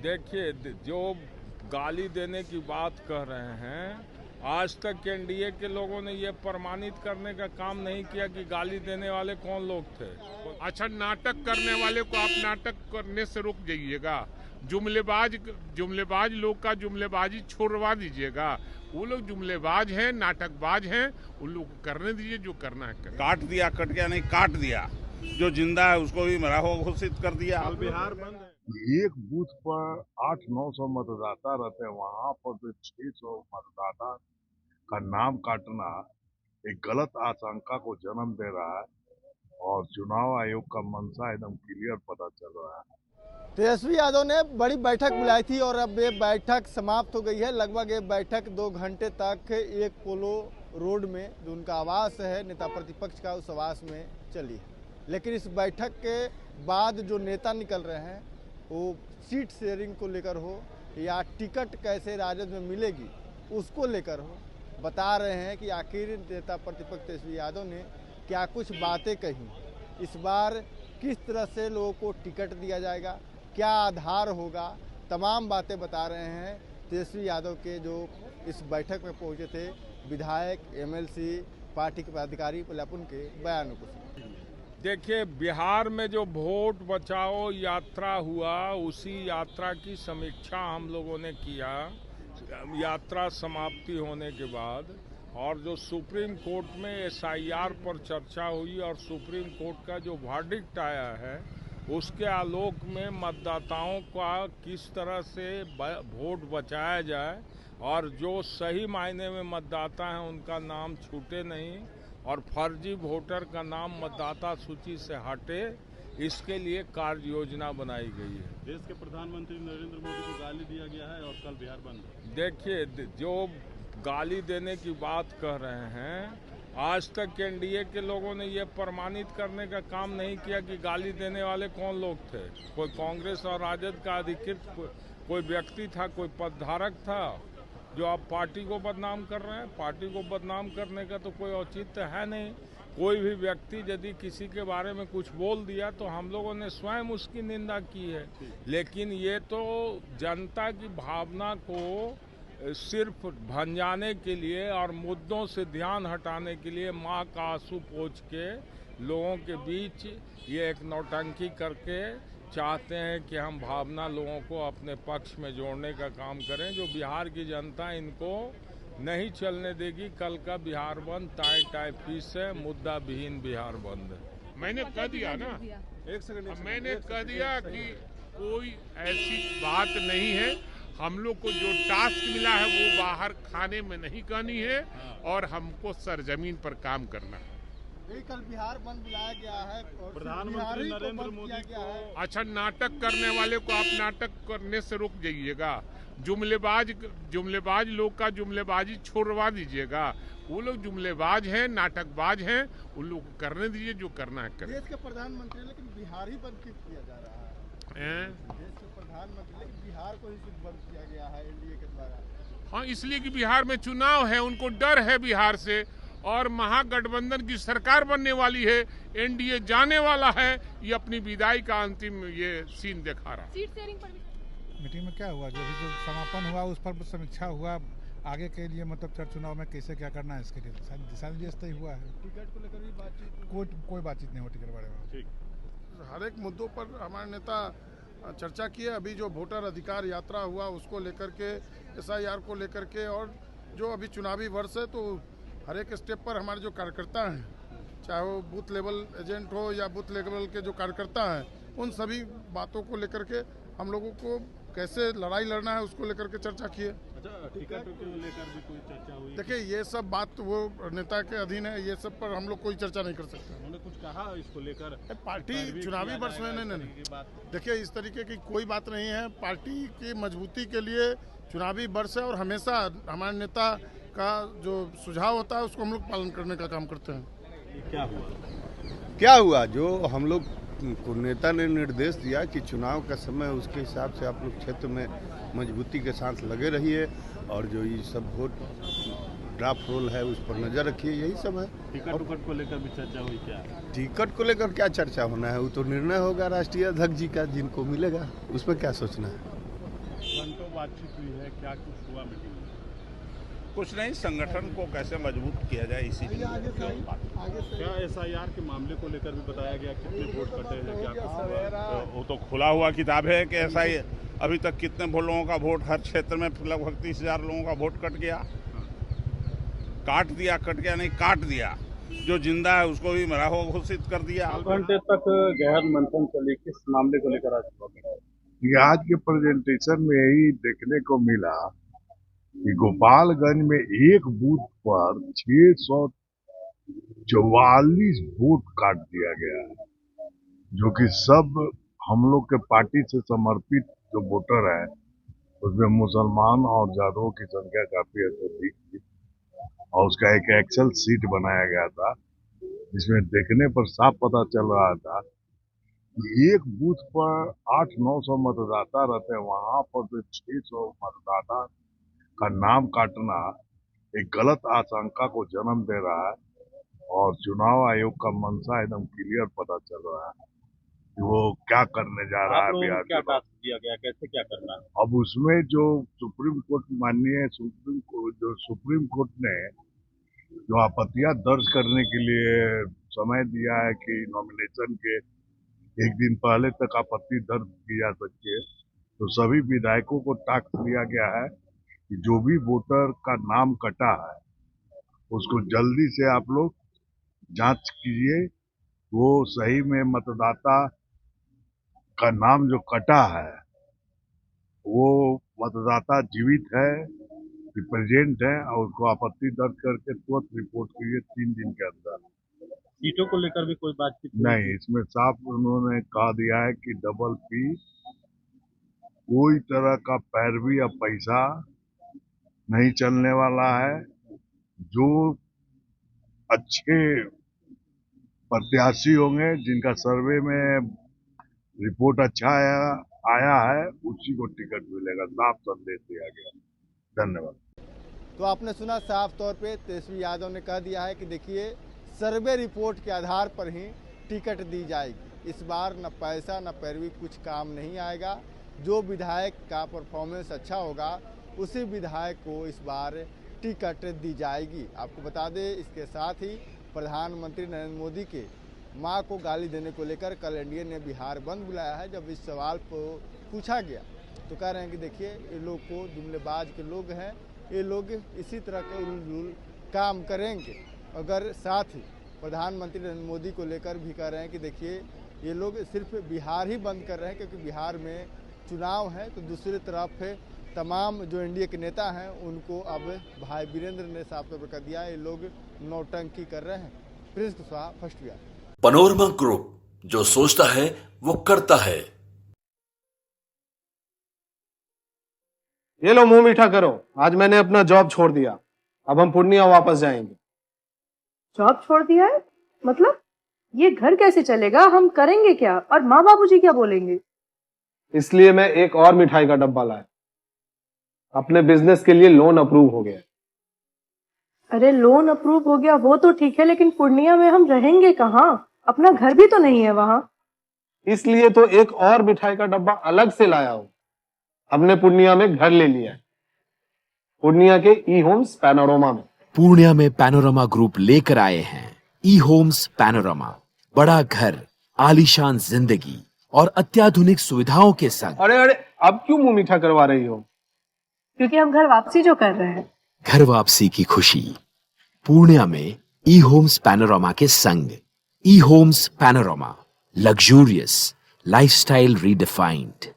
देखिए, जो गाली देने की बात कह रहे हैं, आज तक एनडीए के लोगों ने ये प्रमाणित करने का काम नहीं किया कि गाली देने वाले कौन लोग थे। अच्छा, नाटक करने वाले को आप नाटक करने से रोक जाइएगा। जुमलेबाज लोग का जुमलेबाजी छोड़वा दीजिएगा। वो लोग जुमलेबाज हैं, नाटकबाज हैं, उन लोग को करने दीजिए जो करना है करें। काट दिया, कट गया नहीं, काट दिया। जो जिंदा है उसको भी मरा हुआ घोषित कर दिया। बिहार बंद है। एक बूथ पर 800-900 मतदाता रहते हैं, वहां पर तो 600 मतदाता का नाम काटना एक गलत आशंका को जन्म दे रहा है और चुनाव आयोग का मंशा एकदम क्लियर पता चल रहा है। तेजस्वी यादव ने बड़ी बैठक बुलाई थी और अब ये बैठक समाप्त हो गई है। लगभग ये बैठक 2 घंटे तक एक पोलो रोड में जो उनका आवास है नेता प्रतिपक्ष का, उस आवास में चली। लेकिन इस बैठक के बाद जो नेता निकल रहे हैं वो सीट शेयरिंग को लेकर हो या टिकट कैसे राजद में मिलेगी उसको लेकर हो, बता रहे हैं कि आखिर नेता प्रतिपक्ष तेजस्वी यादव ने क्या कुछ बातें कही, इस बार किस तरह से लोगों को टिकट दिया जाएगा, क्या आधार होगा, तमाम बातें बता रहे हैं तेजस्वी यादव के जो इस बैठक में पहुंचे थे विधायक, एमएलसी, पार्टी के पदाधिकारी, पहले उनके बयानों को। देखिए, बिहार में जो वोट बचाओ यात्रा हुआ, उसी यात्रा की समीक्षा हम लोगों ने किया यात्रा समाप्ति होने के बाद। और जो सुप्रीम कोर्ट में एसआईआर पर चर्चा हुई और सुप्रीम कोर्ट का जो वर्डिक्ट आया है, उसके आलोक में मतदाताओं का किस तरह से वोट बचाया जाए और जो सही मायने में मतदाता हैं उनका नाम छूटे नहीं और फर्जी वोटर का नाम मतदाता सूची से हटे, इसके लिए कार्य योजना बनाई गई है। देश के प्रधानमंत्री नरेंद्र मोदी को गाली दिया गया है और कल बिहार बंद है। देखिए, जो गाली देने की बात कह रहे हैं, आज तक एनडीए के लोगों ने ये प्रमाणित करने का काम नहीं किया कि गाली देने वाले कौन लोग थे। कोई कांग्रेस और राजद का अधिकृत कोई व्यक्ति था, कोई पदधारक था जो आप पार्टी को बदनाम कर रहे हैं। पार्टी को बदनाम करने का तो कोई औचित्य है नहीं। कोई भी व्यक्ति यदि किसी के बारे में कुछ बोल दिया तो हम लोगों ने स्वयं उसकी निंदा की है, लेकिन ये तो जनता की भावना को सिर्फ भंजाने के लिए और मुद्दों से ध्यान हटाने के लिए माँ का आंसू पोंछ के लोगों के बीच ये एक नौटंकी करके चाहते हैं कि हम भावना लोगों को अपने पक्ष में जोड़ने का काम करें। जो बिहार की जनता इनको नहीं चलने देगी। कल का बिहार बंद टाई टाई पीस है, मुद्दा विहीन बिहार बंद है। मैंने कह दिया ना, एक सेकंड मैंने कह दिया कि कोई ऐसी बात नहीं है। हम लोग को जो टास्क मिला है वो बाहर खाने में नहीं कहनी है और हमको सरजमीन पर काम करना है। कल बिहार बंद बुलाया गया है और प्रधानमंत्री नरेंद्र मोदी को। अच्छा, नाटक करने वाले को आप नाटक करने से रोक जाइएगा। जुमलेबाज लोग का जुमलेबाजी छोड़वा दीजिएगा। वो लोग जुमलेबाज हैं, नाटकबाज हैं, उन लोग को करने दीजिए जो करना है करें। देश के प्रधानमंत्री, लेकिन बिहार ही बंद क्यों किया जा रहा है? देश के प्रधानमंत्री, लेकिन बिहार को ही बंद किया गया है एनडीए के द्वारा। हाँ, इसलिए कि बिहार में चुनाव है, उनको डर है बिहार से और महागठबंधन की सरकार बनने वाली है, एनडीए जाने वाला है। ये अपनी विदाई का अंतिम ये सीन दिखा रहा है। मीटिंग में क्या हुआ, जो भी जो समापन हुआ उस पर समीक्षा हुआ, आगे के लिए मतलब चुनाव में कैसे क्या करना है इसके लिए दिशा निर्देश तय हुआ है। टिकट को लेकर भी बातचीत, कोई बातचीत नहीं हो टिकट बारे में। ठीक, हर एक मुद्दों पर हमारे नेता चर्चा किए। अभी जो वोटर अधिकार यात्रा हुआ उसको लेकर के, एसआईआर को लेकर के, और जो अभी चुनावी वर्ष है तो हर एक स्टेप पर हमारे जो कार्यकर्ता हैं, चाहे वो बूथ लेवल एजेंट हो या बूथ लेवल के जो कार्यकर्ता हैं, उन सभी बातों को लेकर के हम लोगों को कैसे लड़ाई लड़ना है उसको लेकर के चर्चा किए। अच्छा, टिकट को लेकर भी कोई चर्चा हुई? देखिए, ये सब बात वो नेता के अधीन है, ये सब पर हम लोग कोई चर्चा नहीं कर सकते। उन्होंने कुछ कहा इसको लेकर? पार्टी चुनावी वर्ष में नहीं, देखिए इस तरीके की कोई बात नहीं है। पार्टी की मजबूती के लिए चुनावी वर्ष है और हमेशा हमारे नेता का जो सुझाव होता है उसको हम लोग पालन करने का काम करते हैं। क्या हुआ जो हम लोग को नेता ने निर्देश दिया कि चुनाव का समय उसके हिसाब से आप लोग क्षेत्र में मजबूती के साथ लगे रहिए और जो ये सब वोट ड्राफ्ट रोल है उस पर नजर रखिए, यही सब है। टिकट को लेकर भी चर्चा हुई क्या? टिकट को लेकर क्या चर्चा होना है, वो तो निर्णय होगा राष्ट्रीय अध्यक्ष जी का, जिनको मिलेगा उसमें क्या सोचना है। घंटों बातचीत हुई है, क्या कुछ हुआ मीटिंग में? कुछ नहीं, संगठन को कैसे मजबूत किया जाए इसी लिए क्या SIR के मामले को लेकर भी बताया गया, कितने वोट कटे हैं, क्या कुछ हुआ? वो तो खुला हुआ किताब है कि ऐसा ही अभी तक कितने लोगों का वोट, हर क्षेत्र में लगभग 30,000 लोगों का वोट कट गया। काट दिया, कट गया नहीं, काट दिया। जो जिंदा है उसको भी मरा हुआ घोषित कर दिया। घंटे तक गहन मंथन चली, किस मामले को लेकर आज के प्रेजेंटेशन में यही देखने को मिला कि गोपालगंज में एक बूथ पर 644 वोट काट दिया गया है, जो कि सब हम लोग के पार्टी से समर्पित जो वोटर है उसमें मुसलमान और जादवों की संख्या काफी अधिक थी। और उसका एक एक्सेल सीट बनाया गया था जिसमें देखने पर साफ पता चल रहा था कि एक बूथ पर 800-900 मतदाता रहते हैं, वहां पर तो 600 मतदाता का नाम काटना एक गलत आशंका को जन्म दे रहा है। और चुनाव आयोग का मंशा एकदम क्लियर पता चल रहा है कि वो क्या करने जा रहा है बिहार में। क्या टास्क दिया गया, कैसे क्या करना है? अब उसमें जो सुप्रीम कोर्ट माननीय सुप्रीम कोर्ट ने जो आपत्तियां दर्ज करने के लिए समय दिया है कि नॉमिनेशन के एक दिन पहले तक आपत्ति दर्ज की जा सकती है, तो सभी विधायकों को टास्क दिया गया है कि जो भी वोटर का नाम कटा है उसको जल्दी से आप लोग जांच कीजिए, वो सही में मतदाता का नाम जो कटा है वो मतदाता जीवित है, रिप्रेजेंट है, और उसको आपत्ति दर्ज करके तुरंत रिपोर्ट कीजिए 3 दिन के अंदर। सीटों को लेकर भी कोई बातचीत नहीं, इसमें साफ उन्होंने कहा दिया है कि डबल पी कोई तरह का पैरवी या पैसा नहीं चलने वाला है। जो अच्छे प्रत्याशी होंगे जिनका सर्वे में रिपोर्ट अच्छा आया है उसी को टिकट मिलेगा, साफ संदेश दिया गया। धन्यवाद। तो आपने सुना, साफ तौर पे तेजस्वी यादव ने कह दिया है कि देखिए सर्वे रिपोर्ट के आधार पर ही टिकट दी जाएगी। इस बार न पैसा न पैरवी कुछ काम नहीं आएगा। जो विधायक का परफॉर्मेंस अच्छा होगा उसी विधायक को इस बार टिकट दी जाएगी। आपको बता दें, इसके साथ ही प्रधानमंत्री नरेंद्र मोदी के मां को गाली देने को लेकर कल एनडीए ने बिहार बंद बुलाया है। जब इस सवाल को पूछा गया तो कह रहे हैं कि देखिए ये लोग को जुमलेबाज के लोग हैं, ये लोग इसी तरह के उलझुल काम करेंगे। अगर साथ ही प्रधानमंत्री नरेंद्र मोदी को लेकर भी कह रहे हैं कि देखिए ये लोग सिर्फ बिहार ही बंद कर रहे हैं क्योंकि बिहार में चुनाव है। तो दूसरी तरफ तमाम जो एनडीए के नेता हैं उनको अब भाई वीरेंद्र ने साफ तौर पर कह दिया ये लोग नौटंकी कर रहे हैं। Prince Kushwaha, first Bihar. Panorama group, जो सोचता है वो करता है। ये लो मुंह मीठा करो, आज मैंने अपना जॉब छोड़ दिया, अब हम पूर्णिया वापस जाएंगे। जॉब छोड़ दिया है? मतलब ये घर कैसे चलेगा, हम करेंगे क्या, और माँ बाबूजी क्या बोलेंगे? इसलिए मैं एक और मिठाई का डब्बा लाया, अपने बिजनेस के लिए लोन अप्रूव हो गया। अरे लोन अप्रूव हो गया वो तो ठीक है, लेकिन पूर्णिया में हम रहेंगे कहाँ? अपना घर भी तो नहीं है वहां। इसलिए तो एक और मिठाई का डब्बा अलग से लाया हूं। हमने पूर्णिया में घर ले लिया है, पूर्णिया के ई होम्स पैनोरमा में। पूर्णिया में पैनोरमा ग्रुप लेकर आए हैं ई होम्स पैनोरमा। बड़ा घर, आलीशान जिंदगी और अत्याधुनिक सुविधाओं के संग। अरे अरे, अब क्यों मुंह मीठा करवा रही हो? क्योंकि हम घर वापसी जो कर रहे हैं। घर वापसी की खुशी पूर्णिया में ई होम्स पैनोरमा के संग। ई homes Panorama, luxurious lifestyle redefined.